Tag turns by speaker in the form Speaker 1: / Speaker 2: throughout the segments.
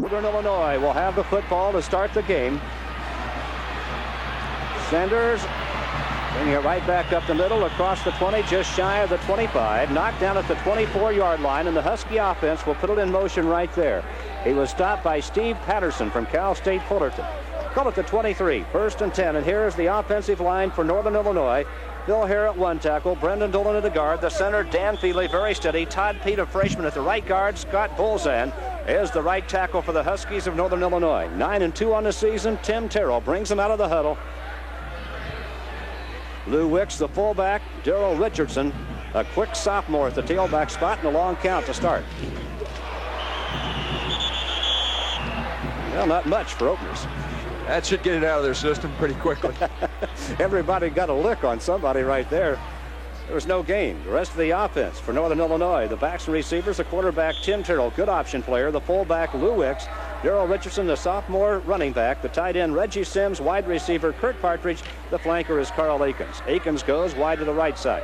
Speaker 1: Northern Illinois will have the football to start the game. Sanders bringing it right back up the middle across the 20, just shy of the 25. Knocked down at the 24-yard line, and the Husky offense will put it in motion right there. He was stopped by Steve Patterson from Cal State Fullerton. Call it the 23, 1st and 10, and here is the offensive line for Northern Illinois. Phil Hare at one tackle, Brendan Dolan at the guard, the center Dan Feely very steady, Todd Pete, a freshman at the right guard, Scott Bolzan is the right tackle for the Huskies of Northern Illinois. 9-2 on the season. Tim Terrell brings them out of the huddle. Lou Wicks, the fullback, Daryl Richardson, a quick sophomore at the tailback spot, and a long count to start. Well, not much for openers.
Speaker 2: That should get it out of their system pretty quickly.
Speaker 1: Everybody got a lick on somebody right there. There was no gain. The rest of the offense for Northern Illinois, the backs and receivers, the quarterback Tim Terrell, good option player, the fullback Lou Wicks, Daryl Richardson, the sophomore running back, the tight end Reggie Sims, wide receiver Kurt Partridge, the flanker is Carl Akins. Akins goes wide to the right side.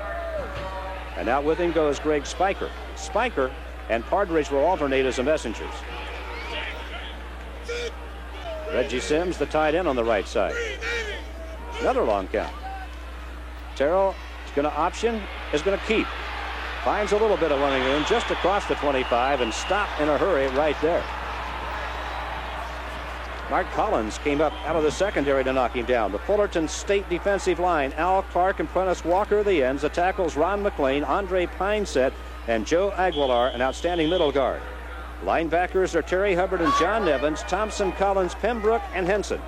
Speaker 1: And out with him goes Greg Spiker. Spiker and Partridge will alternate as the messengers. Reggie Sims, the tight end on the right side. Another long count. Terrell is going to option, is going to keep. Finds a little bit of running room just across the 25 and stop in a hurry right there. Mark Collins came up out of the secondary to knock him down. The Fullerton State defensive line, Al Clark and Prentice Walker the ends. The tackles Ron McLean, Andre Pineset, and Joe Aguilar, an outstanding middle guard. Linebackers are Terry Hubbard and John Evans, Thompson, Collins, Pembroke, and Henson.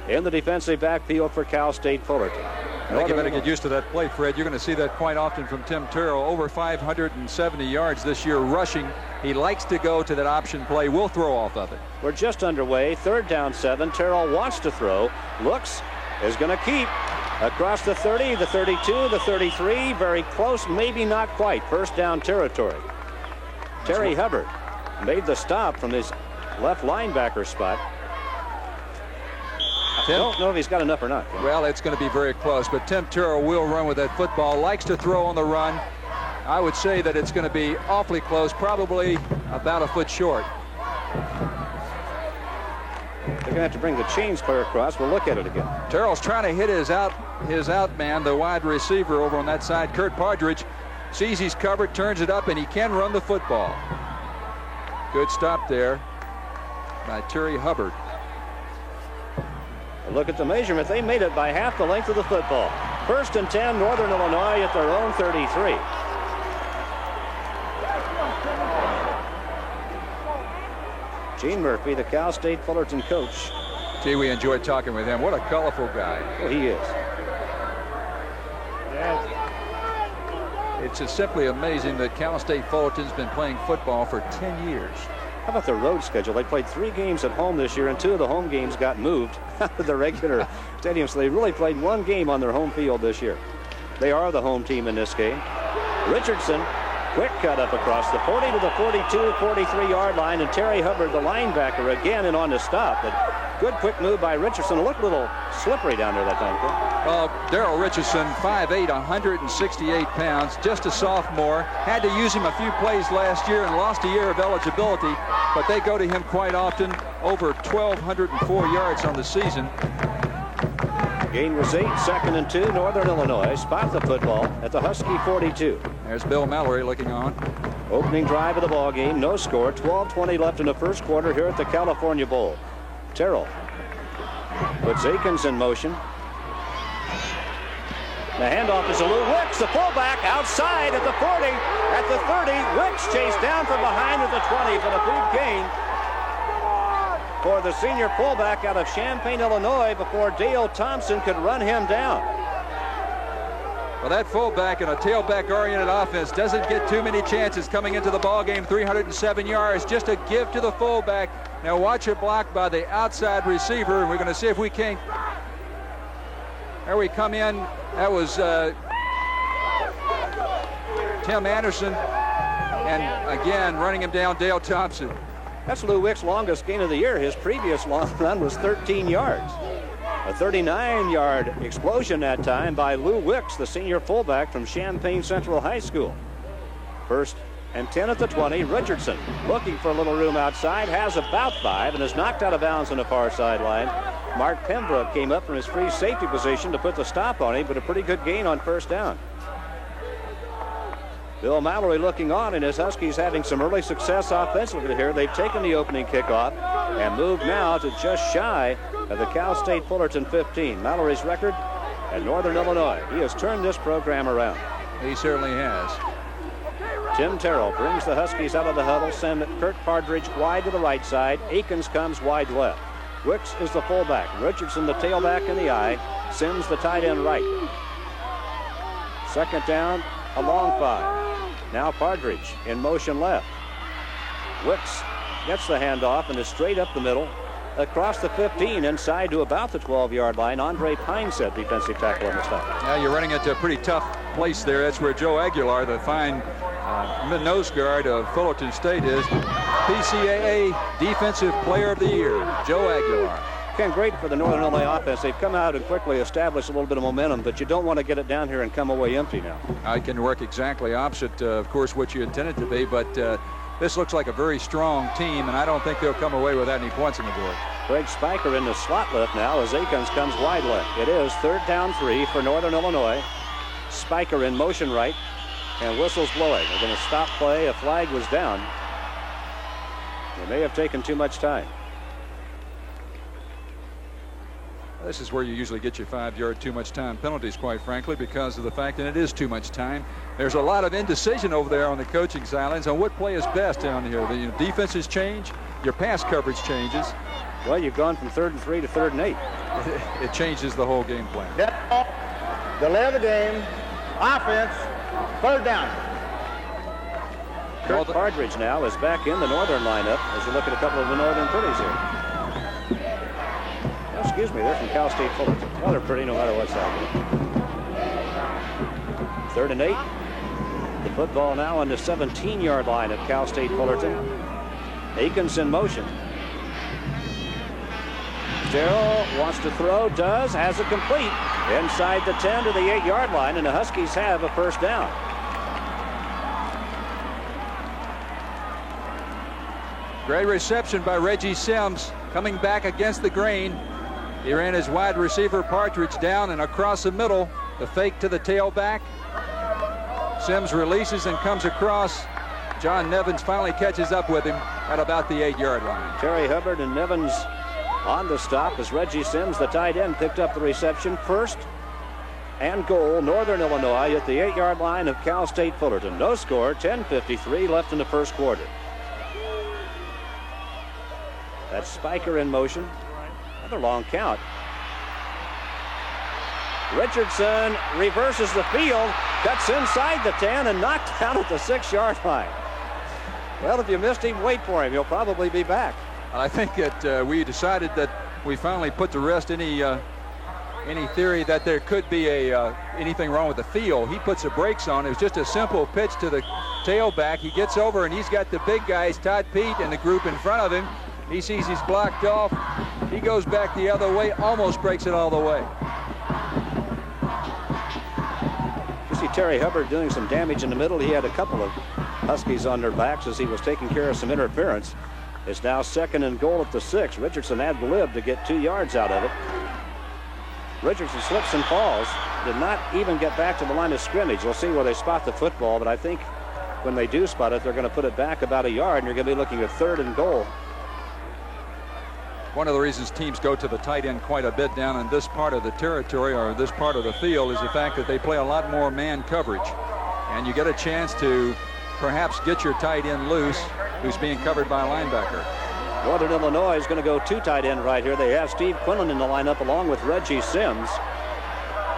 Speaker 1: In the defensive backfield for Cal State Fullerton.
Speaker 2: I think you better get used to that play, Fred. You're going to see that quite often from Tim Terrell. Over 570 yards this year rushing. He likes to go to that option play. We'll throw off of it.
Speaker 1: We're just underway. 3rd down 7. Terrell wants to throw. Looks, is going to keep. Across the 30, the 32, the 33. Very close, maybe not quite. 1st down territory. Terry Hubbard made the stop from his left linebacker spot. I don't know if he's got enough or not.
Speaker 2: Well, it's going to be very close, but Tim Terrell will run with that football, likes to throw on the run. I would say that it's going to be awfully close, probably about a foot short.
Speaker 1: They're going to have to bring the chains clear across. We'll look at it again.
Speaker 2: Terrell's trying to hit his out man, the wide receiver over on that side. Kurt Partridge sees he's covered, turns it up, and he can run the football. Good stop there by Terry Hubbard.
Speaker 1: Look at the measurement. They made it by half the length of the football. 1st and 10, Northern Illinois at their own 33. Gene Murphy, the Cal State Fullerton coach.
Speaker 2: Gee, we enjoyed talking with him. What a colorful guy.
Speaker 1: Well, he is.
Speaker 2: It's just simply amazing that Cal State Fullerton's been playing football for 10 years.
Speaker 1: How about their road schedule? They played 3 games at home this year, and 2 of the home games got moved out of the regular stadium. So they really played 1 game on their home field this year. They are the home team in this game. Richardson, quick cut up across the 40 to the 42, 43-yard line, and Terry Hubbard, the linebacker, again in on the stop. But good quick move by Richardson. It looked a little slippery down there that time.
Speaker 2: Well, Daryl Richardson, 5'8", 168 pounds, just a sophomore. Had to use him a few plays last year and lost a year of eligibility, but they go to him quite often, over 1,204 yards on the season.
Speaker 1: Gain was 8, 2nd and 2. Northern Illinois spot the football at the Husky 42.
Speaker 2: There's Bill Mallory looking on.
Speaker 1: Opening drive of the ball game, no score. 12:20 left in the first quarter here at the California Bowl. Terrell puts Akins in motion. The handoff is to Lou Wicks, the fullback, outside at the 40, at the 30. Wicks chased down from behind at the 20 for the big gain for the senior fullback out of Champaign, Illinois, before Dale Thompson could run him down.
Speaker 2: Well, that fullback in a tailback-oriented offense doesn't get too many chances coming into the ball game. 307 yards, just a give to the fullback. Now watch it blocked by the outside receiver, and we're going to see if we can't. There we come in. That was Tim Anderson, and again running him down, Dale Thompson.
Speaker 1: That's Lou Wicks' longest gain of the year. His previous long run was 13 yards. A 39-yard explosion that time by Lou Wicks, the senior fullback from Champaign Central High School. 1st and 10 at the 20. Richardson looking for a little room outside, has about 5, and is knocked out of bounds on the far sideline. Mark Pembroke came up from his free safety position to put the stop on him, but a pretty good gain on first down. Bill Mallory looking on, and his Huskies having some early success offensively here. They've taken the opening kickoff and moved now to just shy of the Cal State Fullerton 15. Mallory's record at Northern Illinois. He has turned this program around.
Speaker 2: He certainly has.
Speaker 1: Tim Terrell brings the Huskies out of the huddle, send Kurt Partridge wide to the right side. Akins comes wide left. Wicks is the fullback. Richardson the tailback in the eye. Sims the tight end right. Second down, a long 5. Now Partridge in motion left. Wicks gets the handoff and is straight up the middle. Across the 15, inside to about the 12-yard line. Andre Pineset, defensive tackle on the stop.
Speaker 2: Yeah, you're running into a pretty tough place there. That's where Joe Aguilar, the fine nose guard of Fullerton State, is. PCAA Defensive Player of the Year, Joe Aguilar.
Speaker 1: Ken, great for the Northern Illinois offense. They've come out and quickly established a little bit of momentum, but you don't want to get it down here and come away empty now.
Speaker 2: I can work exactly opposite, of course, what you intended to be, but this looks like a very strong team, and I don't think they'll come away without any points on the board.
Speaker 1: Greg Spiker in the slot left now as Akins comes wide left. It is third down 3 for Northern Illinois. Spiker in motion right, and whistles blowing. They're going to stop play. A flag was down. They may have taken too much time.
Speaker 2: This is where you usually get your 5-yard too much time penalties, quite frankly, because of the fact that it is too much time. There's a lot of indecision over there on the coaching sidelines on what play is best down here. The defenses change, your pass coverage changes.
Speaker 1: Well, you've gone from 3rd and 3 to 3rd and 8.
Speaker 2: It changes the whole game plan.
Speaker 3: Delay of the game. Offense. 3rd down.
Speaker 1: Kurt Partridge now is back in the Northern lineup as you look at a couple of the Northern pretties here. Oh, excuse me, they're from Cal State Fullerton. Well, they're pretty no matter what's happening. 3rd and 8. The football now on the 17-yard line of Cal State Fullerton. Akins in motion. Terrell wants to throw, does, has it complete. Inside the 10 to the 8-yard line, and the Huskies have a first down.
Speaker 2: Great reception by Reggie Sims, coming back against the grain. He ran his wide receiver Partridge down and across the middle. The fake to the tailback. Sims releases and comes across. John Nevins finally catches up with him at about the 8-yard line.
Speaker 1: Terry Hubbard and Nevins on the stop as Reggie Sims, the tight end, picked up the reception. First and goal, Northern Illinois at the 8-yard line of Cal State Fullerton. No score, 10:53 left in the first quarter. That's Spiker in motion. Another long count. Richardson reverses the field, cuts inside the 10 and knocked down at the 6-yard line. Well, if you missed him, wait for him. He'll probably be back.
Speaker 2: I think that we decided that we finally put to rest any theory that there could be anything wrong with the field. He puts the brakes on. It was just a simple pitch to the tailback. He gets over and he's got the big guys, Todd Pete and the group in front of him. He sees he's blocked off. He goes back the other way, almost breaks it all the way.
Speaker 1: You see Terry Hubbard doing some damage in the middle. He had a couple of Huskies on their backs as he was taking care of some interference. It's now 2nd and goal at the 6. Richardson ad-libbed to get 2 yards out of it. Richardson slips and falls. Did not even get back to the line of scrimmage. We'll see where they spot the football, but I think when they do spot it, they're going to put it back about a yard, and you're going to be looking at 3rd and goal.
Speaker 2: One of the reasons teams go to the tight end quite a bit down in this part of the territory or this part of the field is the fact that they play a lot more man coverage. And you get a chance to perhaps get your tight end loose who's being covered by a linebacker.
Speaker 1: Northern Illinois is going to go 2 tight end right here. They have Steve Quinlan in the lineup along with Reggie Sims.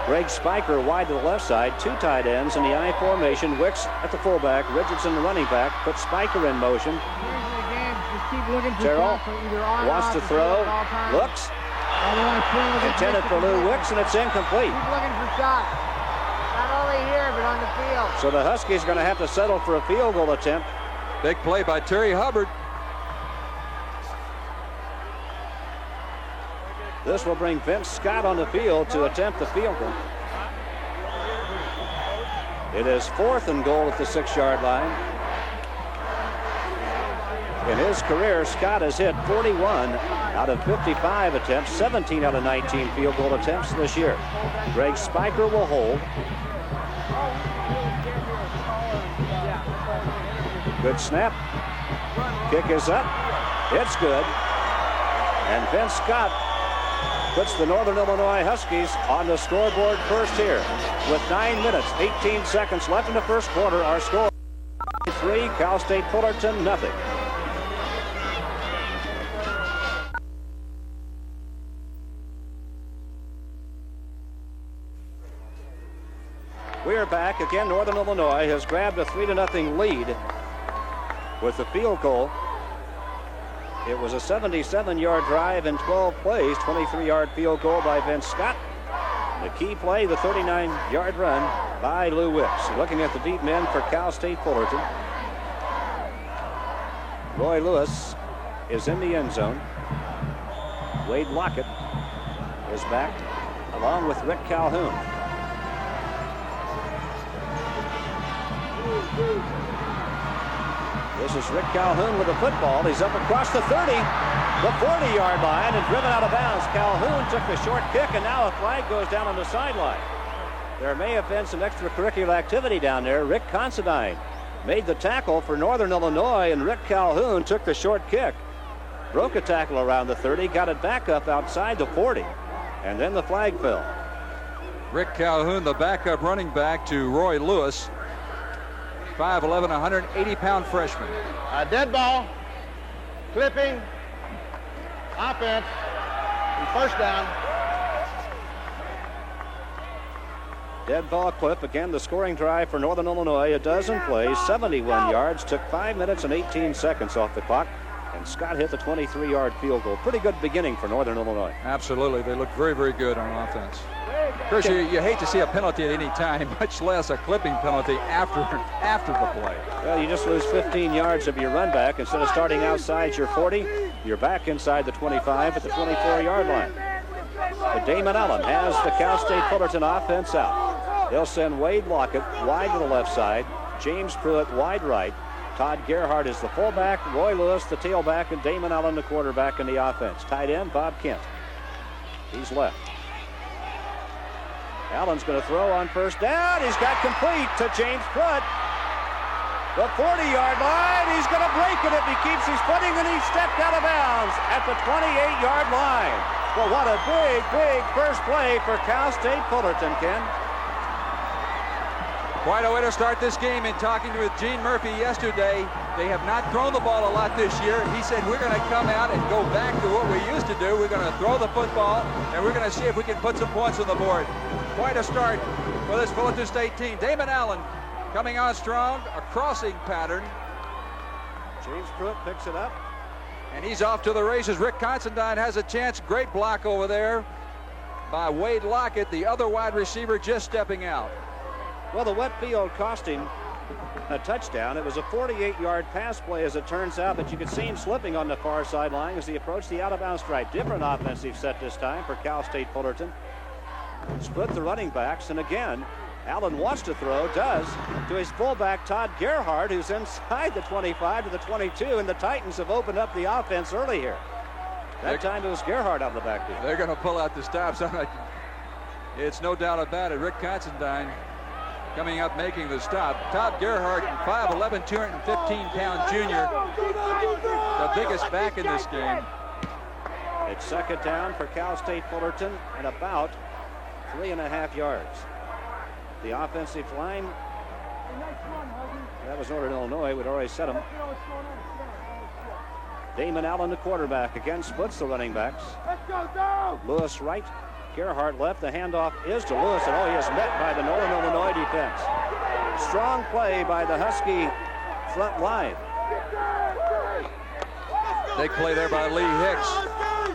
Speaker 1: Greg Spiker wide to the left side. 2 tight ends in the I formation. Wicks at the fullback. Richardson the running back. Put Spiker in motion. Terrell wants to throw. Looks. Intended for Lou Wicks, and it's incomplete.
Speaker 3: Keep looking for shots. Not only here, but on the field.
Speaker 1: So the Huskies are going to have to settle for a field goal attempt.
Speaker 2: Big play by Terry Hubbard.
Speaker 1: This will bring Vince Scott on the field to attempt the field goal. It is 4th and goal at the 6-yard line. In his career, Scott has hit 41 out of 55 attempts, 17 out of 19 field goal attempts this year. Greg Spiker will hold. Good snap. Kick is up. It's good. And Vince Scott puts the Northern Illinois Huskies on the scoreboard first here. With 9 minutes, 18 seconds left in the first quarter, our score 3, Cal State Fullerton, nothing. We are back again. Northern Illinois has grabbed a 3-0 lead with the field goal. It was a 77-yard drive in 12 plays, 23-yard field goal by Vince Scott. The key play, the 39-yard run by Lou Wicks. Looking at the deep men for Cal State Fullerton. Roy Lewis is in the end zone. Wade Lockett is back along with Rick Calhoun. This is Rick Calhoun with the football. He's up across the 30, the 40-yard line, and driven out of bounds. Calhoun took the short kick, and now a flag goes down on the sideline. There may have been some extracurricular activity down there. Rick Considine made the tackle for Northern Illinois, and Rick Calhoun took the short kick. Broke a tackle around the 30, got it back up outside the 40, and then the flag fell.
Speaker 2: Rick Calhoun, the backup running back to Roy Lewis. 5'11", 180-pound freshman.
Speaker 3: A dead ball, clipping, offense, and first down.
Speaker 1: Dead ball clip. Again, the scoring drive for Northern Illinois. A dozen plays, 71 yards. Took 5 minutes and 18 seconds off the clock. And Scott hit the 23-yard field goal. Pretty good beginning for Northern Illinois.
Speaker 2: Absolutely. They look very, very good on offense. Of course, you hate to see a penalty at any time, much less a clipping penalty after the play.
Speaker 1: Well, you just lose 15 yards of your run back. Instead of starting outside your 40, you're back inside the 25 at the 24-yard line. But Damon Allen has the Cal State Fullerton offense out. They'll send Wade Lockett wide to the left side, James Pruitt wide right. Todd Gerhardt is the fullback, Roy Lewis the tailback, and Damon Allen the quarterback in the offense. Tight end, Bob Kent. He's left. Allen's going to throw on first down. He's got complete to James Pruitt. The 40-yard line. He's going to break it if he keeps his footing, and he stepped out of bounds at the 28-yard line. Well, what a big, big first play for Cal State Fullerton, Ken.
Speaker 2: Quite a way to start this game. In talking with Gene Murphy yesterday, they have not thrown the ball a lot this year. He said, we're going to come out and go back to what we used to do. We're going to throw the football, and we're going to see if we can put some points on the board. Quite a start for this Fullerton State team. Damon Allen coming on strong, a crossing pattern.
Speaker 1: James Pruitt picks it up.
Speaker 2: And he's off to the races. Rick Considine has a chance. Great block over there by Wade Lockett, the other wide receiver just stepping out.
Speaker 1: Well, the wet field cost him a touchdown. It was a 48-yard pass play, as it turns out, but you could see him slipping on the far sideline as he approached the out-of-bounds stripe. Different offensive set this time for Cal State Fullerton. Split the running backs, and again, Allen wants to throw, does, to his fullback, Todd Gerhardt, who's inside the 25 to the 22, and the Titans have opened up the offense early here. That time it was Gerhardt out of the backfield.
Speaker 2: They're going to pull out the stops. It's no doubt about it. Rick Considine coming up making the stop. Todd Gerhardt, 5'11", 215-pound junior, the biggest back in this game.
Speaker 1: It's second down for Cal State Fullerton and about 3.5 yards. The offensive line, that was Northern Illinois. We'd already set them. Damon Allen, the quarterback, again splits the running backs. Lewis right, Gerhardt left. The handoff is to Lewis, and he is met by the Northern Illinois defense. Strong play by the Husky front line.
Speaker 2: Big play there by Lee Hicks.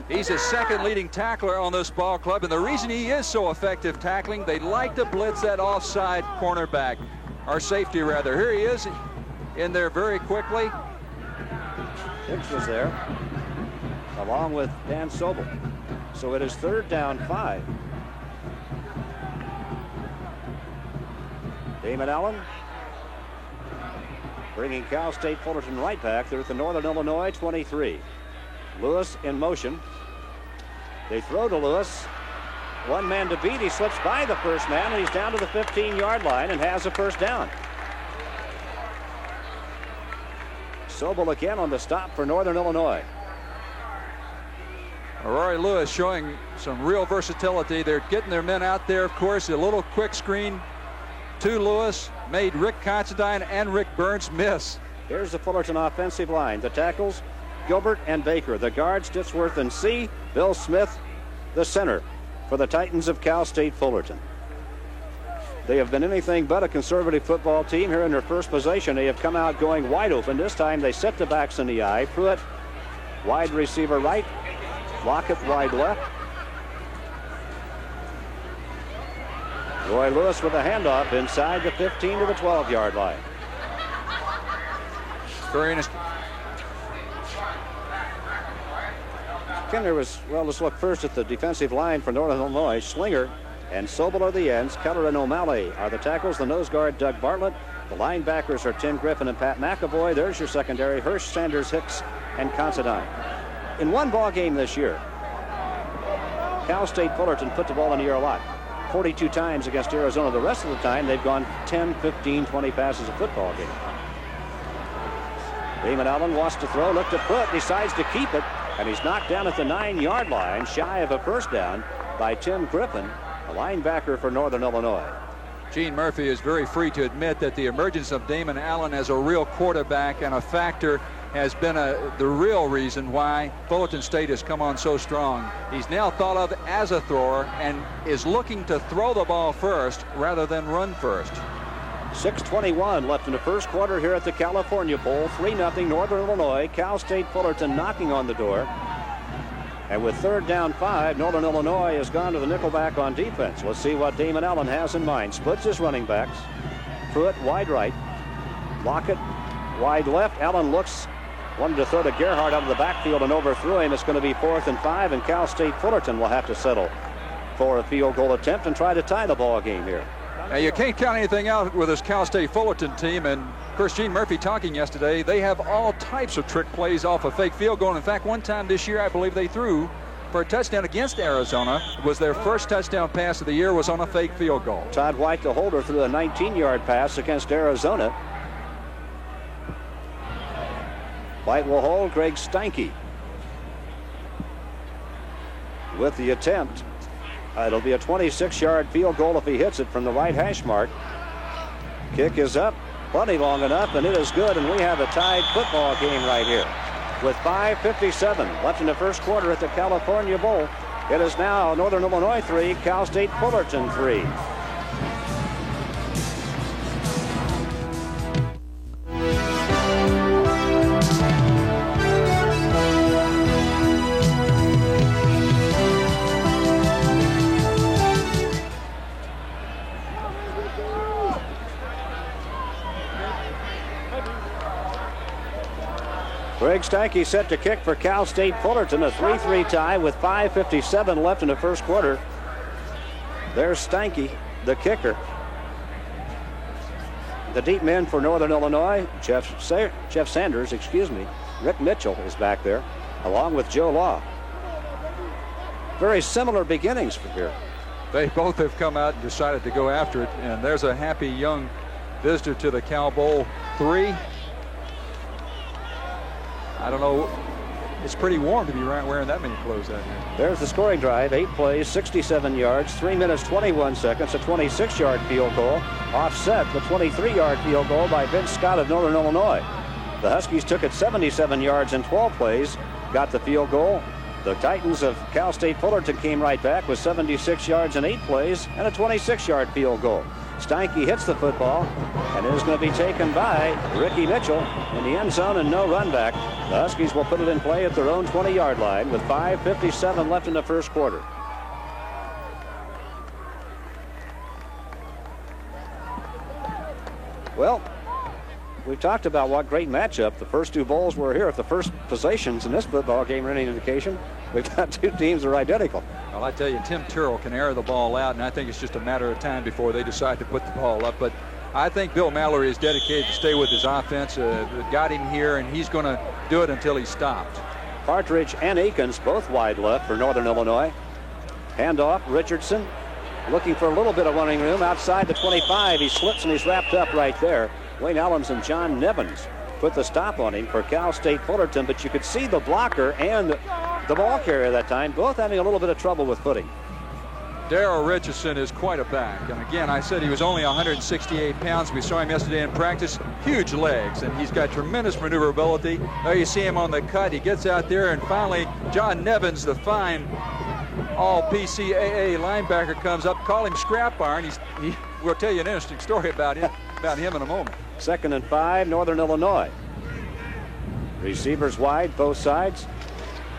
Speaker 2: He's a second leading tackler on this ball club, and the reason he is so effective tackling, they like to blitz that offside cornerback, or safety rather. Here he is in there very quickly.
Speaker 1: Hicks was there, along with Dan Sobel. So it is third down 5. Damon Allen bringing Cal State Fullerton right back. They're at the Northern Illinois 23. Lewis in motion. They throw to Lewis. One man to beat. He slips by the first man, and he's down to the 15-yard line and has a first down. Sobel again on the stop for Northern Illinois.
Speaker 2: Rory Lewis showing some real versatility. They're getting their men out there, of course. A little quick screen to Lewis made Rick Considine and Rick Burns miss.
Speaker 1: Here's the Fullerton offensive line. The tackles, Gilbert and Baker. The guards, Stitsworth and C. Bill Smith, the center for the Titans of Cal State Fullerton. They have been anything but a conservative football team. Here in their first possession, they have come out going wide open. This time they set the backs in the eye. Pruitt, wide receiver right. Lockett, wide left. Roy Lewis with a handoff inside the 15 to the 12-yard line.
Speaker 2: Very interesting.
Speaker 1: Kenner was, well, let's look first at the defensive line for Northern Illinois. Schlinger and Sobel are the ends. Keller and O'Malley are the tackles. The nose guard, Doug Bartlett. The linebackers are Tim Griffin and Pat McAvoy. There's your secondary, Hirsch, Sanders, Hicks, and Considine. In one ball game this year, Cal State Fullerton put the ball in the air a lot. 42 times against Arizona. The rest of the time, they've gone 10, 15, 20 passes a football game. Damon Allen wants to throw, looked at Pruitt, decides to keep it, and he's knocked down at the 9-yard line, shy of a first down by Tim Griffin, a linebacker for Northern Illinois.
Speaker 2: Gene Murphy is very free to admit that the emergence of Damon Allen as a real quarterback and a factor has been the real reason why Fullerton State has come on so strong. He's now thought of as a thrower and is looking to throw the ball first rather than run first.
Speaker 1: 6:21 left in the first quarter here at the California Bowl. 3-0 Northern Illinois. Cal State Fullerton knocking on the door. And with 3rd down 5, Northern Illinois has gone to the nickelback on defense. Let's see what Damon Allen has in mind. Splits his running backs. Pruitt wide right. Lockett wide left. Allen wanted to throw to Gerhardt out of the backfield and overthrew him. It's going to be 4th and 5, and Cal State Fullerton will have to settle for a field goal attempt and try to tie the ball game here.
Speaker 2: Now, you can't count anything out with this Cal State Fullerton team, and of course Gene Murphy talking yesterday, they have all types of trick plays off a fake field goal. In fact, one time this year I believe they threw for a touchdown against Arizona. It was their first touchdown pass of the year, was on a fake field goal.
Speaker 1: Todd White, the holder, threw a 19-yard pass against Arizona. White will hold. Greg Steinke with the attempt. It'll be a 26-yard field goal if he hits it from the right hash mark. Kick is up, plenty long enough, and it is good, and we have a tied football game right here. With 5:57 left in the first quarter at the California Bowl, it is now Northern Illinois 3, Cal State Fullerton 3. Greg Steinke set to kick for Cal State Fullerton, a 3-3 tie with 5:57 left in the first quarter. There's Steinke, the kicker. The deep men for Northern Illinois, Jeff Sanders, Rick Mitchell is back there, along with Joe Law. Very similar beginnings from here.
Speaker 2: They both have come out and decided to go after it, and there's a happy young visitor to the Cal Bowl 3. I don't know. It's pretty warm to be wearing that many clothes out here.
Speaker 1: There's the scoring drive. 8 plays, 67 yards, 3 minutes, 21 seconds, a 26-yard field goal. Offset the 23-yard field goal by Vince Scott of Northern Illinois. The Huskies took it 77 yards in 12 plays, got the field goal. The Titans of Cal State Fullerton came right back with 76 yards in 8 plays and a 26-yard field goal. Steinke hits the football, and it is going to be taken by Ricky Mitchell in the end zone and no run back. The Huskies will put it in play at their own 20-yard line with 5:57 left in the first quarter. Well, we've talked about what great matchup. The first 2 bowls were here. If the first possessions in this football game are any indication, we've got 2 teams that are identical.
Speaker 2: Well, I tell you, Tim Terrell can air the ball out, and I think it's just a matter of time before they decide to put the ball up. But I think Bill Mallory is dedicated to stay with his offense. Got him here, and he's going to do it until he's stopped.
Speaker 1: Partridge and Akins both wide left for Northern Illinois. Handoff, Richardson looking for a little bit of running room outside the 25. He slips and he's wrapped up right there. Wayne Ellens and John Nevins put the stop on him for Cal State Fullerton, but you could see the blocker and the ball carrier that time both having a little bit of trouble with footing.
Speaker 2: Daryl Richardson is quite a back. And again, I said he was only 168 pounds. We saw him yesterday in practice. Huge legs, and he's got tremendous maneuverability. There you see him on the cut. He gets out there, and finally, John Nevins, the fine all-PCAA linebacker, comes up. Call him Scrap Iron. We'll tell you an interesting story about him in a moment. 2nd
Speaker 1: and 5, Northern Illinois. Receivers wide, both sides.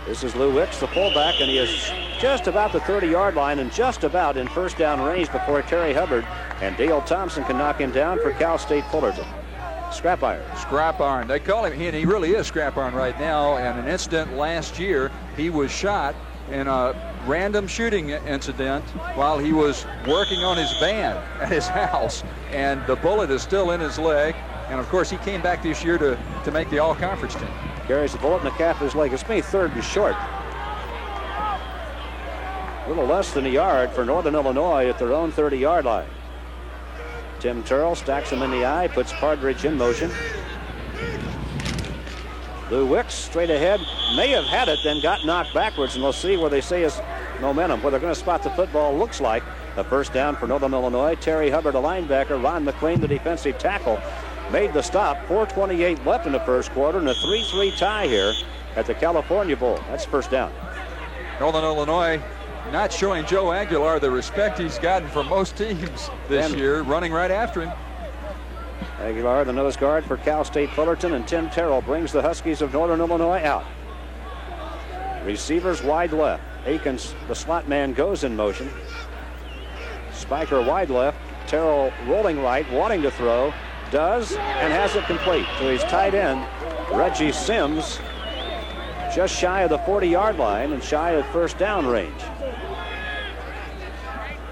Speaker 1: This is Lou Wicks, the fullback, and he is just about the 30-yard line and just about in first down range before Terry Hubbard and Dale Thompson can knock him down for Cal State Fullerton. Scrap Iron.
Speaker 2: Scrap Iron. They call him, and he really is Scrap Iron right now. And an incident last year, he was shot in a random shooting incident while he was working on his van at his house, and the bullet is still in his leg. And of course, he came back this year to make the all-conference team.
Speaker 1: Carries the bullet in the calf of his leg. It's made 3rd and short. A little less than a yard for Northern Illinois at their own 30-yard line. Tim Turrell stacks him in the eye, puts Partridge in motion. Lou Wicks straight ahead, may have had it, then got knocked backwards, and we'll see where they say his momentum. Where they're going to spot the football, looks like a first down for Northern Illinois. Terry Hubbard, a linebacker. Ron McLean, the defensive tackle, made the stop. 4:28 left in the first quarter, and a 3-3 tie here at the California Bowl. That's first down.
Speaker 2: Northern Illinois not showing Joe Aguilar the respect he's gotten from most teams this year, running right after him.
Speaker 1: Aguilar, the nose guard for Cal State Fullerton, and Tim Terrell brings the Huskies of Northern Illinois out. Receivers wide left. Akins, the slot man, goes in motion. Spiker wide left. Terrell rolling right, wanting to throw. Does, and has it complete to his tight end, Reggie Sims, just shy of the 40-yard line and shy of first down range.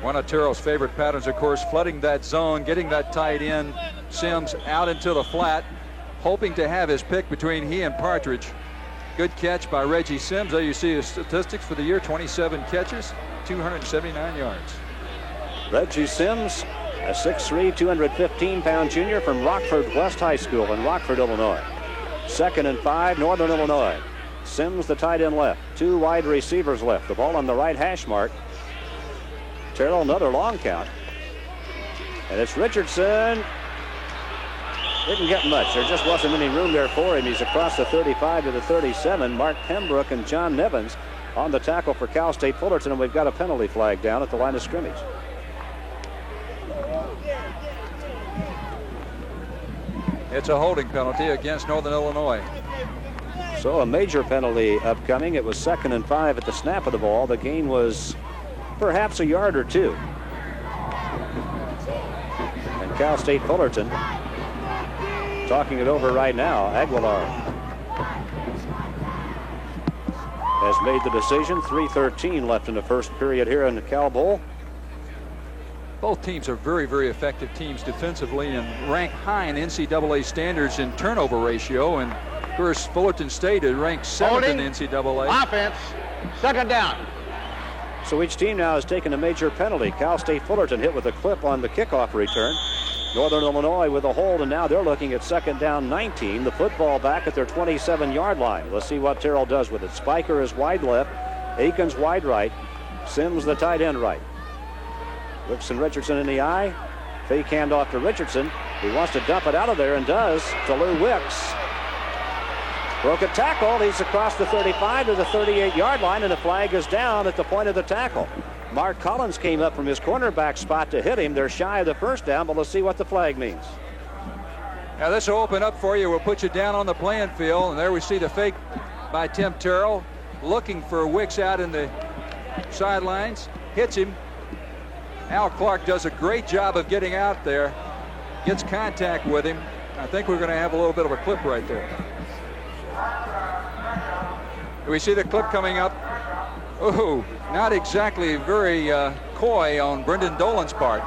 Speaker 2: One of Terrell's favorite patterns, of course, flooding that zone, getting that tight end, Sims, out into the flat, hoping to have his pick between he and Partridge. Good catch by Reggie Sims. There you see his statistics for the year, 27 catches, 279 yards.
Speaker 1: Reggie Sims, a 6'3", 215-pound junior from Rockford West High School in Rockford, Illinois. 2nd and 5, Northern Illinois. Sims, the tight end left. 2 wide receivers left. The ball on the right hash mark. Terrell, another long count. And it's Richardson. Didn't get much. There just wasn't any room there for him. He's across the 35 to the 37. Mark Pembroke and John Nevins on the tackle for Cal State Fullerton, and we've got a penalty flag down at the line of scrimmage.
Speaker 2: It's a holding penalty against Northern Illinois.
Speaker 1: So a major penalty upcoming. It was 2nd and 5 at the snap of the ball. The gain was perhaps a yard or two. And Cal State Fullerton talking it over right now. Aguilar has made the decision. 3:13 left in the first period here in the Cal Bowl.
Speaker 2: Both teams are very, very effective teams defensively and rank high in NCAA standards in turnover ratio. And of course, Fullerton State is ranked 7th in NCAA.
Speaker 3: Offense, 2nd down.
Speaker 1: So each team now has taken a major penalty. Cal State Fullerton hit with a clip on the kickoff return. Northern Illinois with a hold, and now they're looking at 2nd down 19. The football back at their 27-yard line. Let's see what Terrell does with it. Spiker is wide left. Akins wide right. Sims the tight end right. Wicks and Richardson in the eye. Fake handoff to Richardson. He wants to dump it out of there and does to Lou Wicks. Broke a tackle. He's across the 35 to the 38-yard line, and the flag is down at the point of the tackle. Mark Collins came up from his cornerback spot to hit him. They're shy of the first down, but let's see what the flag means.
Speaker 2: Now this will open up for you. We'll put you down on the playing field, and there we see the fake by Tim Terrell, looking for Wicks out in the sidelines. Hits him. Al Clark does a great job of getting out there. Gets contact with him. I think we're going to have a little bit of a clip right there. We see the clip coming up. Oh, not exactly very coy on Brendan Dolan's part.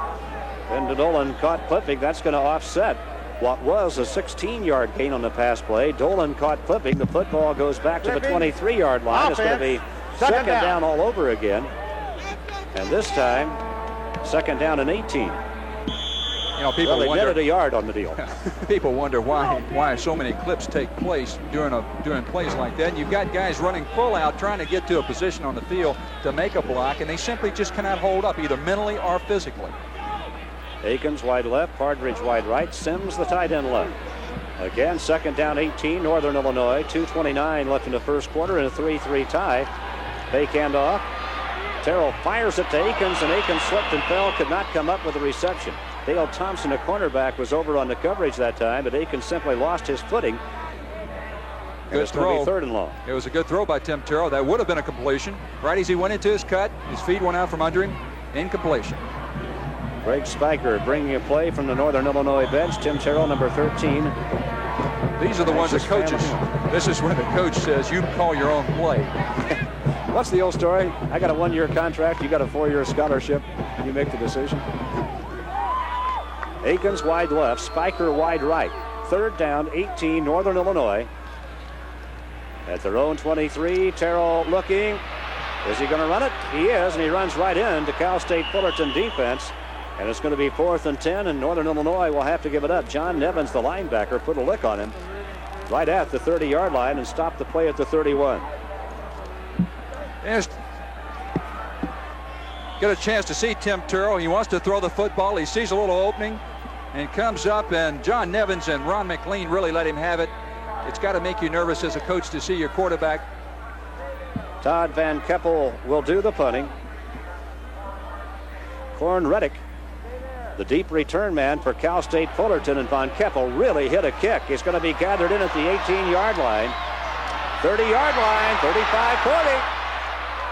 Speaker 1: And Dolan caught Clipping. That's going to offset what was a 16-yard gain on the pass play. Dolan caught Clipping. The football goes back to the 23-yard line. It's going to be second down all over again. And this time, second down and 18.
Speaker 2: People
Speaker 1: they
Speaker 2: wonder,
Speaker 1: netted a yard on the deal.
Speaker 2: People wonder why so many clips take place during plays like that. And you've got guys running full out trying to get to a position on the field to make a block, and they simply just cannot hold up either mentally or physically.
Speaker 1: Akins wide left, Partridge wide right, Sims the tight end left. Again, second down 18, Northern Illinois. 2:29 left in the first quarter in a 3-3 tie. Fake handoff. Terrell fires it to Akins, and Akins slipped and fell, could not come up with a reception. Dale Thompson, a cornerback, was over on the coverage that time, but Akins simply lost his footing. And it's going to be third and long.
Speaker 2: It was a good throw by Tim Terrell. That would have been a completion. Right as he went into his cut, his feet went out from under him. Incompletion.
Speaker 1: Greg Spiker bringing a play from the Northern Illinois bench. Tim Terrell, number 13.
Speaker 2: These are the ones that coaches. This is where the coach says you call your own play.
Speaker 1: What's the old story? I got a 1-year contract. You got a 4-year scholarship. You make the decision. Akins wide left, Spiker wide right. Third down, 18, Northern Illinois. At their own 23, Terrell looking. Is he going to run it? He is, and he runs right into Cal State Fullerton defense. And it's going to be 4th and 10, and Northern Illinois will have to give it up. John Nevins, the linebacker, put a lick on him right at the 30-yard line and stopped the play at the 31.
Speaker 2: Get a chance to see Tim Terrell. He wants to throw the football. He sees a little opening and comes up, and John Nevins and Ron McLean really let him have it. It's got to make you nervous as a coach to see your quarterback.
Speaker 1: Todd Van Keppel will do the punting. Corn Reddick, the deep return man for Cal State Fullerton, and Van Keppel really hit a kick. He's going to be gathered in at the 18-yard line. 30-yard line, 35-40.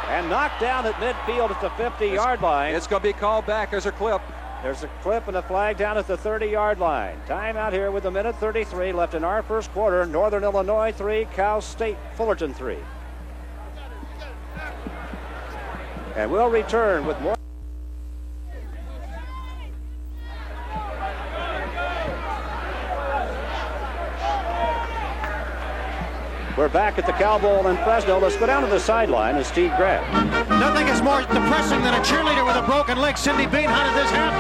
Speaker 1: And knocked down at midfield at the 50-yard line.
Speaker 2: It's going to be called back. There's a clip.
Speaker 1: There's a clip and a flag down at the 30-yard line. Time out here with 1:33 left in our first quarter. Northern Illinois 3, Cal State Fullerton 3. And we'll return with more. We're back at the Cow Bowl in Fresno. Let's go down to the sideline and Steve Grant.
Speaker 4: Nothing is more depressing than a cheerleader with a broken leg. Cindy Bean, how did this happen?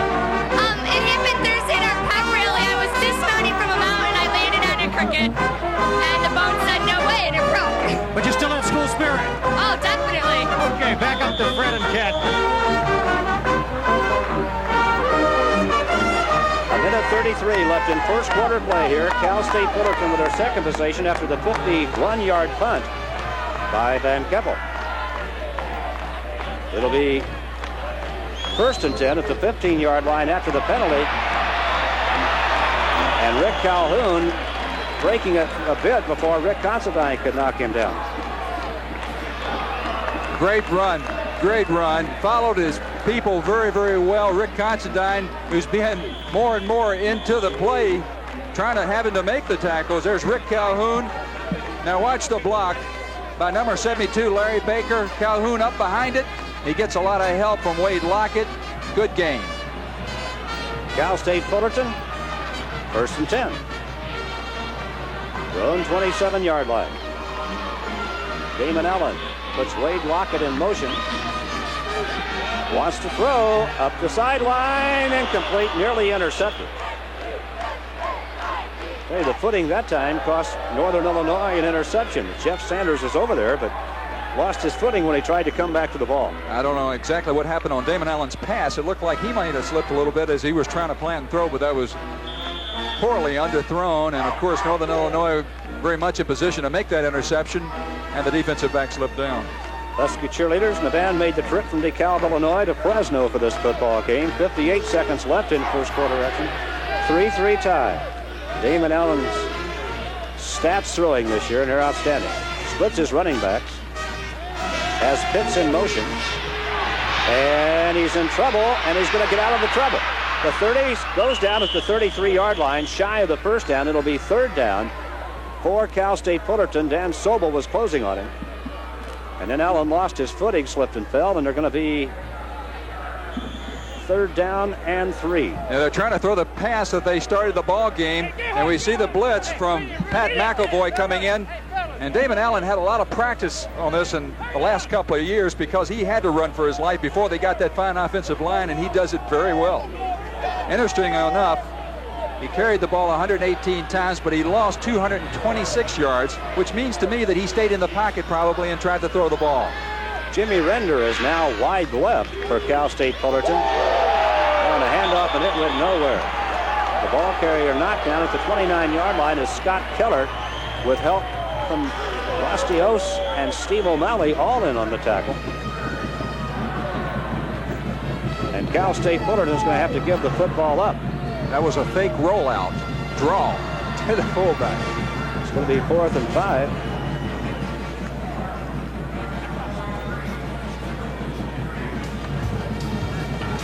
Speaker 5: It happened Thursday in our pep rally. I was dismounting from a mountain. I landed on a cricket, and the bone said no way, and it broke.
Speaker 4: But you still have school spirit.
Speaker 5: Oh, definitely.
Speaker 4: Okay, back up to Fred and Kat.
Speaker 1: 1:33 left in first quarter play here. Cal State Fullerton with their second possession after the 51-yard punt by Van Keppel. It'll be 1st and 10 at the 15-yard line after the penalty. And Rick Calhoun breaking it a bit before Rick Considine could knock him down.
Speaker 2: Great run. Great run. Followed his people very, very well. Rick Considine, who's been more and more into the play, having to make the tackles. There's Rick Calhoun. Now watch the block by number 72, Larry Baker. Calhoun up behind it. He gets a lot of help from Wade Lockett. Good game.
Speaker 1: Cal State Fullerton, 1st and 10. Their own 27-yard line. Damon Allen puts Wade Lockett in motion. Wants to throw up the sideline, incomplete, nearly intercepted. Hey, the footing that time cost Northern Illinois an interception. Jeff Sanders is over there, but lost his footing when he tried to come back to the ball.
Speaker 2: I don't know exactly what happened on Damon Allen's pass. It looked like he might have slipped a little bit as he was trying to plant and throw, but that was poorly underthrown. And of course, Northern Illinois very much in position to make that interception, and the defensive back slipped down.
Speaker 1: Husky cheerleaders and the band made the trip from DeKalb, Illinois to Fresno for this football game. 58 seconds left in first quarter action. 3-3 tie. Damon Allen's stats throwing this year, and they're outstanding. Splits his running backs. Has Pitts in motion. And he's in trouble, and he's going to get out of the trouble. The 30 goes down at the 33-yard line, shy of the first down. It'll be 3rd down for Cal State Fullerton. Dan Sobel was closing on him. And then Allen lost his footing, slipped and fell, and they're going to be 3rd down and 3.
Speaker 2: Now they're trying to throw the pass that they started the ball game, and we see the blitz from Pat McEvoy coming in. And Damon Allen had a lot of practice on this in the last couple of years because he had to run for his life before they got that fine offensive line, and he does it very well. Interesting enough, he carried the ball 118 times, but he lost 226 yards, which means to me that he stayed in the pocket probably and tried to throw the ball.
Speaker 1: Jimmy Render is now wide left for Cal State Fullerton. On a handoff, and it went nowhere. The ball carrier knocked down at the 29-yard line is Scott Keller with help from Bastios and Steve O'Malley all in on the tackle. And Cal State Fullerton is going to have to give the football up.
Speaker 2: That was a fake rollout, draw to the fullback.
Speaker 1: It's going to be 4th and 5.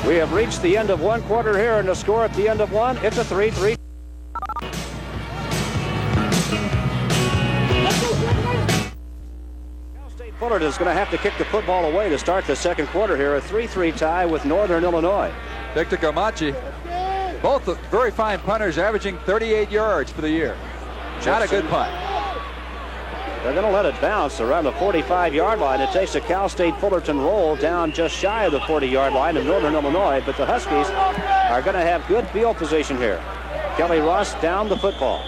Speaker 1: We have reached the end of one quarter here, and the score at the end of one, it's a 3-3. Cal State Fullerton is going to have to kick the football away to start the second quarter here, a 3-3 tie with Northern Illinois.
Speaker 2: Victor Camachi, both very fine punters, averaging 38 yards for the year. Not a good punt.
Speaker 1: They're going to let it bounce around the 45-yard line. It takes a Cal State Fullerton roll down just shy of the 40-yard line of Northern Illinois, but the Huskies are going to have good field position here. Kelly Ross down the football.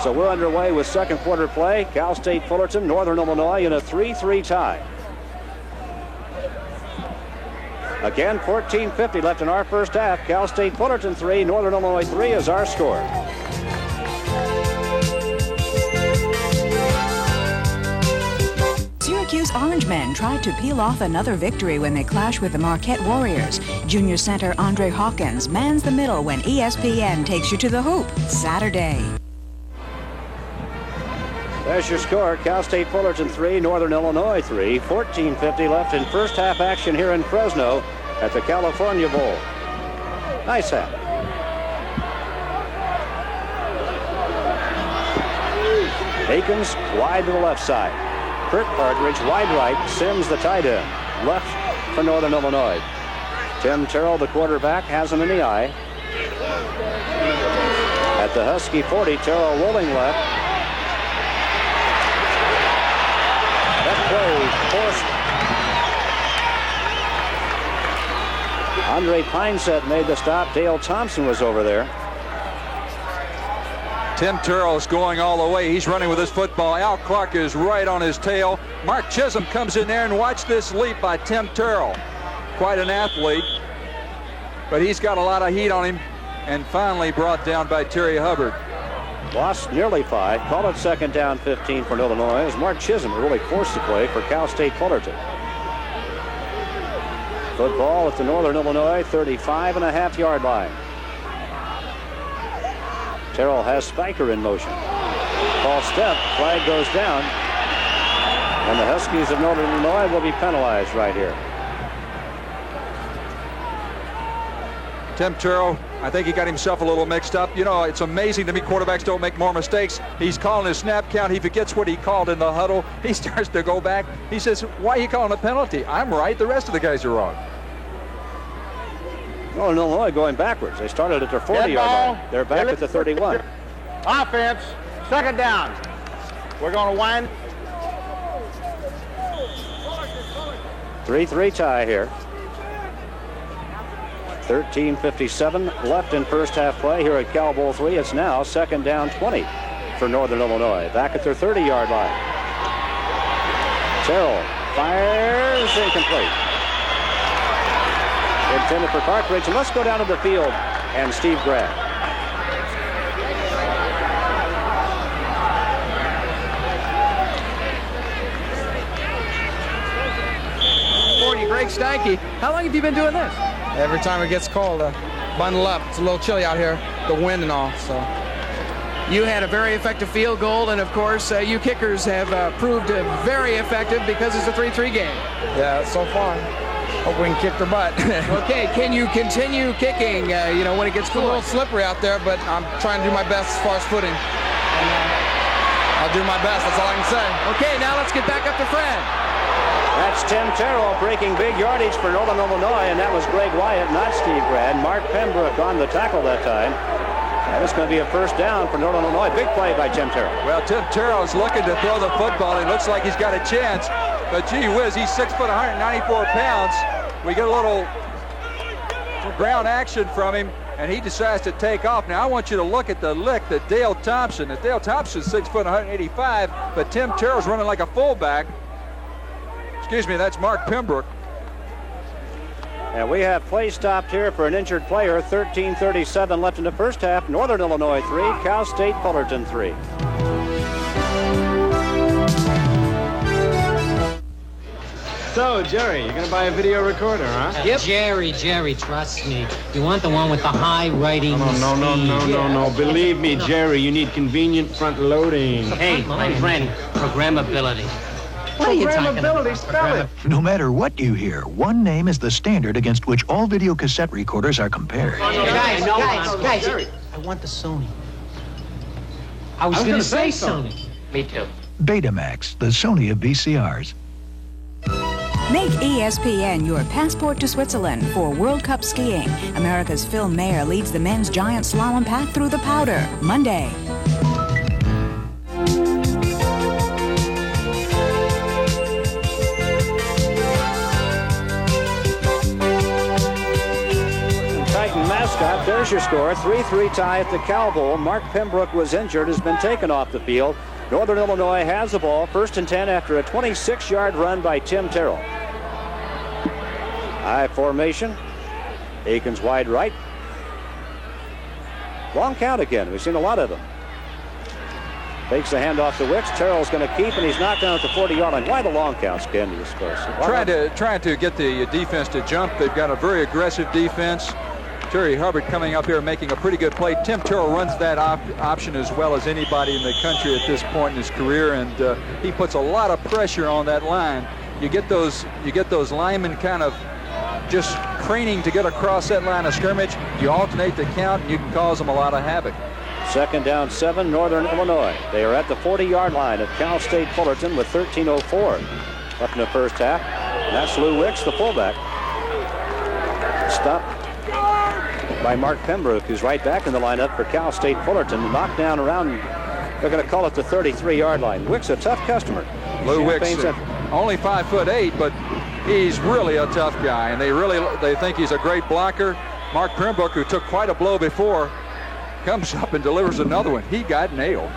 Speaker 1: So we're underway with second quarter play. Cal State Fullerton, Northern Illinois in a 3-3 tie. Again, 14:50 left in our first half. Cal State Fullerton 3, Northern Illinois 3 is our score.
Speaker 6: Syracuse Orangemen tried to peel off another victory when they clash with the Marquette Warriors. Junior center Andre Hawkins mans the middle when ESPN takes you to the hoop Saturday.
Speaker 1: There's your score. Cal State Fullerton 3, Northern Illinois 3. 14:50 left in first half action here in Fresno at the California Bowl. Nice hat. Akins wide to the left side. Kirk Partridge wide right. Sims the tight end. Left for Northern Illinois. Tim Terrell, the quarterback, has him in the eye. At the Husky 40, Terrell rolling left. That play forced. Andre Pineset made the stop. Dale Thompson was over there.
Speaker 2: Tim Terrell is going all the way. He's running with his football. Al Clark is right on his tail. Mark Chisholm comes in there, and watch this leap by Tim Terrell. Quite an athlete, but he's got a lot of heat on him, and finally brought down by Terry Hubbard.
Speaker 1: Lost nearly 5. Call it second down 15 for Illinois as Mark Chisholm really forced the play for Cal State Fullerton. Football at the Northern Illinois 35.5-yard line. Terrell has Spiker in motion. False step, flag goes down, and the Huskies of Northern Illinois will be penalized right here.
Speaker 2: Tim Terrell, I think he got himself a little mixed up. You know, it's amazing to me quarterbacks don't make more mistakes. He's calling his snap count. He forgets what he called in the huddle. He starts to go back. He says, why are you calling a penalty? I'm right. The rest of the guys are wrong.
Speaker 1: Northern Illinois going backwards. They started at their 40-yard line. They're back at the 31.
Speaker 3: Offense, second down. We're going to wind.
Speaker 1: 3-3 tie here. 13:57 left in first half play here at Cal Bowl 3. It's now second down 20 for Northern Illinois. Back at their 30-yard line. Terrell fires incomplete. Intended for Partridge. And let's go down to the field and Steve Grant.
Speaker 7: Greg Steinke, how long have you been doing this?
Speaker 8: Every time it gets cold, bundle up. It's a little chilly out here, the wind and all. So
Speaker 7: you had a very effective field goal, and of course, you kickers have proved very effective because it's a 3-3 game.
Speaker 8: Yeah, so far. Hope we can kick their butt.
Speaker 7: Okay, can you continue kicking? You know, when it gets
Speaker 8: cool. It's a little slippery out there, but I'm trying to do my best as far as footing. And, I'll do my best. That's all I can say.
Speaker 7: Okay, now let's get back up to Fred.
Speaker 1: That's Tim Terrell breaking big yardage for Northern Illinois, and that was Greg Wyatt, not Steve Grad. Mark Pembroke on the tackle that time. That was going to be a first down for Northern Illinois. Big play by Tim Terrell.
Speaker 2: Well, Tim Terrell is looking to throw the football. He looks like he's got a chance, but gee whiz, he's 6 foot, 194 pounds. We get a little ground action from him, and he decides to take off. Now, I want you to look at the lick that Dale Thompson. Dale Thompson's 6 foot, 185, but Tim Terrell's running like a fullback. Excuse me, that's Mark Pembroke.
Speaker 1: And we have play stopped here for an injured player. 13:37 left in the first half. Northern Illinois 3, Cal State Fullerton 3.
Speaker 9: So, Jerry, you're going to buy a video recorder, huh?
Speaker 10: Yep. Jerry, trust me. You want the one with the high writing
Speaker 9: No. Believe me, Jerry, you need convenient front loading.
Speaker 10: Hey, my friend, programmability. What are you talking about?
Speaker 9: Spell it.
Speaker 11: No matter what you hear, one name is the standard against which all video cassette recorders are compared.
Speaker 10: Guys, I want the Sony. I was going to say Sony. Me too.
Speaker 11: Betamax, the Sony of VCRs.
Speaker 6: Make ESPN your passport to Switzerland for World Cup skiing. America's Phil Mayer leads the men's giant slalom path through the powder, Monday.
Speaker 1: Mascot, there's your score. 3-3 tie at the Cal Bowl. Mark Pembroke was injured, has been taken off the field. Northern Illinois has the ball, 1st and 10 after a 26-yard run by Tim Terrell. High formation. Akins wide right. Long count again. We've seen a lot of them. Takes the handoff to Wicks. Terrell's going to keep, and he's knocked down at the 40-yard line. Why the long counts, Ken, to this course?
Speaker 2: Trying to get the defense to jump. They've got a very aggressive defense. Terry Hubbard coming up here making a pretty good play. Tim Terrell runs that option as well as anybody in the country at this point in his career, and he puts a lot of pressure on that line. You get those linemen kind of just craning to get across that line of scrimmage. You alternate the count, and you can cause them a lot of havoc.
Speaker 1: 2nd down 7, Northern Illinois. They are at the 40-yard line at Cal State Fullerton with 13:04 left in the first half. And that's Lou Wicks, the fullback. Stopped by Mark Pembroke, who's right back in the lineup for Cal State Fullerton. Knocked down around, they're going to call it the 33-yard line. Wicks, a tough customer.
Speaker 2: Lou Wicks, only 5'8", but he's really a tough guy, and they think he's a great blocker. Mark Pembroke, who took quite a blow before, comes up and delivers another one. He got nailed.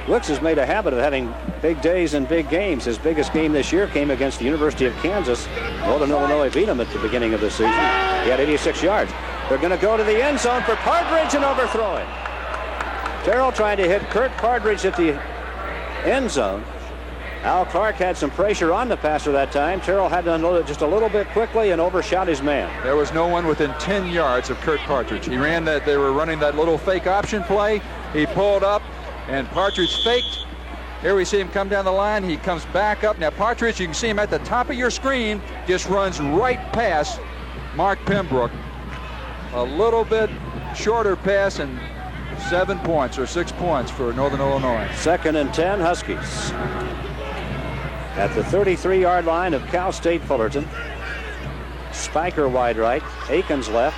Speaker 1: Wicks has made a habit of having big days and big games. His biggest game this year came against the University of Kansas. Northern Illinois beat him at the beginning of the season. He had 86 yards. They're going to go to the end zone for Partridge and overthrowing. Terrell trying to hit Kurt Partridge at the end zone. Al Clark had some pressure on the passer that time. Terrell had to unload it just a little bit quickly and overshot his man.
Speaker 2: There was no one within 10 yards of Kurt Partridge. He ran that. They were running that little fake option play. He pulled up, and Partridge faked. Here we see him come down the line. He comes back up. Now Partridge, you can see him at the top of your screen, just runs right past Mark Pembroke. A little bit shorter pass, and 7 points or 6 points for Northern Illinois.
Speaker 1: 2nd and 10, Huskies. At the 33-yard line of Cal State Fullerton. Spiker wide right, Akins left.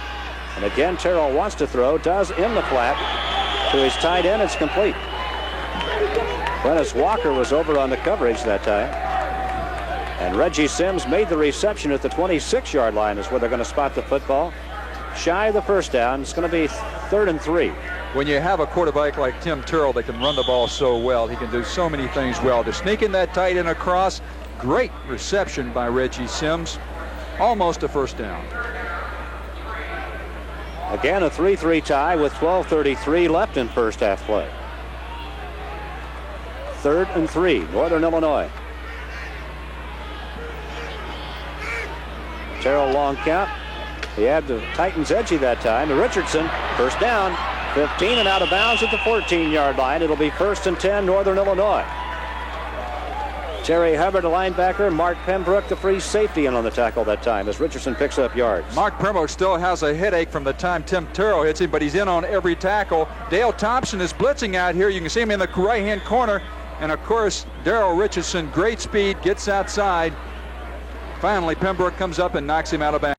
Speaker 1: And again, Terrell wants to throw, does in the flat to his tight end. It's complete. Dennis Walker was over on the coverage that time. And Reggie Sims made the reception at the 26-yard line is where they're going to spot the football. Shy of the first down. It's going to be 3rd and 3.
Speaker 2: When you have a quarterback like Tim Terrell that can run the ball so well, he can do so many things well. To sneak in that tight end across, great reception by Reggie Sims. Almost a first down.
Speaker 1: Again, a 3-3 tie with 12:33 left in first half play. 3rd and 3, Northern Illinois. Terrell long count. He had the Titans edgy that time. Richardson, first down, 15 and out of bounds at the 14-yard line. It'll be 1st and 10, Northern Illinois. Terry Hubbard, a linebacker. Mark Pembroke, the free safety, in on the tackle that time as Richardson picks up yards.
Speaker 2: Mark Pembroke still has a headache from the time Tim Terrell hits him, but he's in on every tackle. Dale Thompson is blitzing out here. You can see him in the right-hand corner. And, of course, Daryl Richardson, great speed, gets outside. Finally, Pembroke comes up and knocks him out of bounds.